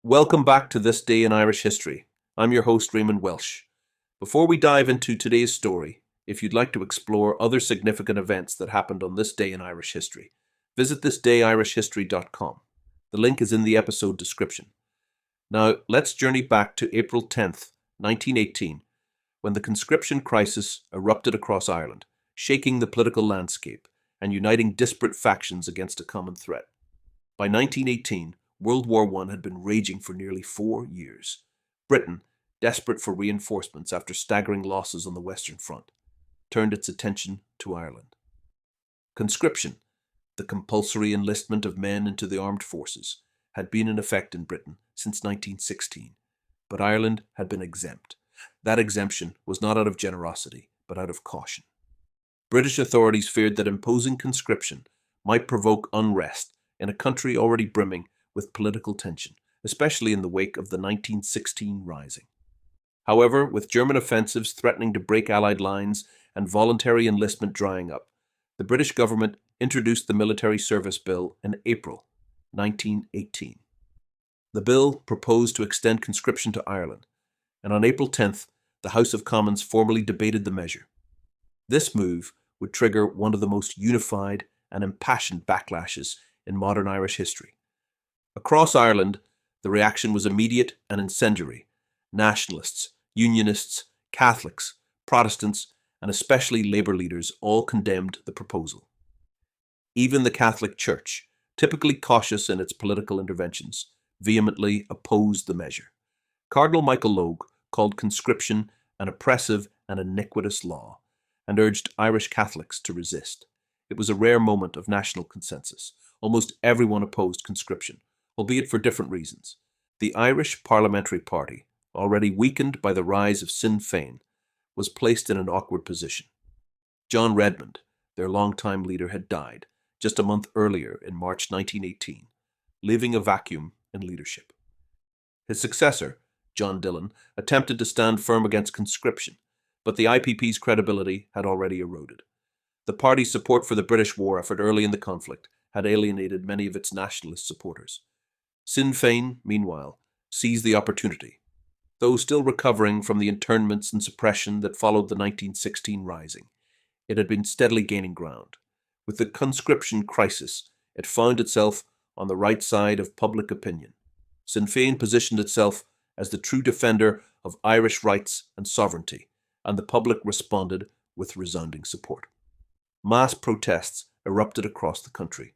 Welcome back to This Day in Irish History. I'm your host, Raymond Welsh. Before we dive into today's story, if you'd like to explore other significant events that happened on this day in Irish history, visit thisdayirishhistory.com. The link is in the episode description. Now, let's journey back to April 10th, 1918, when the Conscription Crisis erupted across Ireland, shaking the political landscape and uniting disparate factions against a common threat. By 1918, World War I had been raging for nearly 4 years. Britain, desperate for reinforcements after staggering losses on the Western Front, turned its attention to Ireland. Conscription, the compulsory enlistment of men into the armed forces, had been in effect in Britain since 1916, but Ireland had been exempt. That exemption was not out of generosity, but out of caution. British authorities feared that imposing conscription might provoke unrest in a country already brimming with political tension, especially in the wake of the 1916 Rising. However, with German offensives threatening to break Allied lines and voluntary enlistment drying up, the British government introduced the Military Service Bill in April 1918. The bill proposed to extend conscription to Ireland, and on April 10th, the House of Commons formally debated the measure. This move would trigger one of the most unified and impassioned backlashes in modern Irish history. Across Ireland, the reaction was immediate and incendiary. Nationalists, unionists, Catholics, Protestants, and especially Labour leaders all condemned the proposal. Even the Catholic Church, typically cautious in its political interventions, vehemently opposed the measure. Cardinal Michael Logue called conscription an oppressive and iniquitous law and urged Irish Catholics to resist. It was a rare moment of national consensus. Almost everyone opposed conscription, albeit for different reasons. The Irish Parliamentary Party, already weakened by the rise of Sinn Féin, was placed in an awkward position. John Redmond, their longtime leader, had died just a month earlier in March 1918, leaving a vacuum in leadership. His successor, John Dillon, attempted to stand firm against conscription, but the IPP's credibility had already eroded. The party's support for the British war effort early in the conflict had alienated many of its nationalist supporters. Sinn Féin, meanwhile, seized the opportunity. Though still recovering from the internments and suppression that followed the 1916 Rising, it had been steadily gaining ground. With the Conscription Crisis, it found itself on the right side of public opinion. Sinn Féin positioned itself as the true defender of Irish rights and sovereignty, and the public responded with resounding support. Mass protests erupted across the country.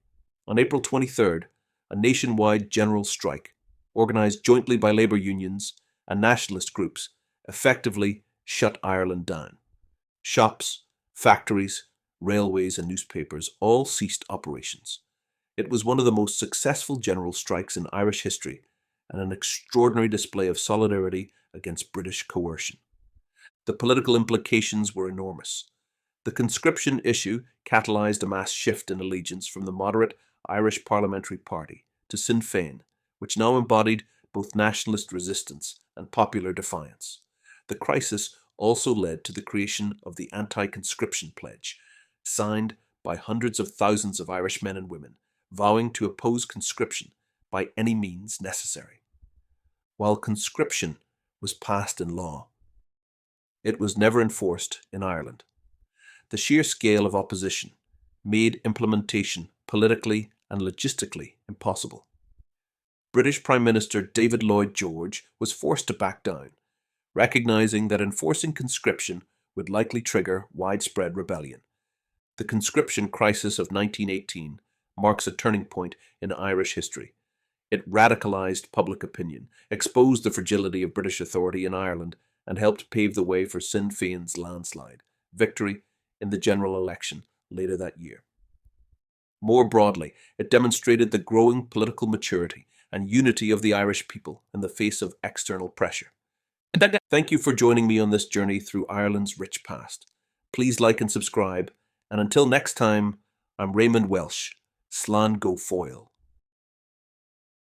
On April 23rd, a nationwide general strike, organised jointly by labour unions and nationalist groups, effectively shut Ireland down. Shops, factories, railways and newspapers all ceased operations. It was one of the most successful general strikes in Irish history and an extraordinary display of solidarity against British coercion. The political implications were enormous. The conscription issue catalyzed a mass shift in allegiance from the moderate Irish Parliamentary Party to Sinn Féin, which now embodied both nationalist resistance and popular defiance. The crisis also led to the creation of the anti-conscription pledge, signed by hundreds of thousands of Irish men and women, vowing to oppose conscription by any means necessary. While conscription was passed in law, it was never enforced in Ireland. The sheer scale of opposition made implementation politically and logistically impossible. British Prime Minister David Lloyd George was forced to back down, recognising that enforcing conscription would likely trigger widespread rebellion. The Conscription Crisis of 1918 marks a turning point in Irish history. It radicalised public opinion, exposed the fragility of British authority in Ireland, and helped pave the way for Sinn Féin's landslide victory in the general election later that year. More broadly, it demonstrated the growing political maturity and unity of the Irish people in the face of external pressure. Thank you for joining me on this journey through Ireland's rich past. Please like and subscribe, and until next time, I'm Raymond Welsh. Slán go Foil.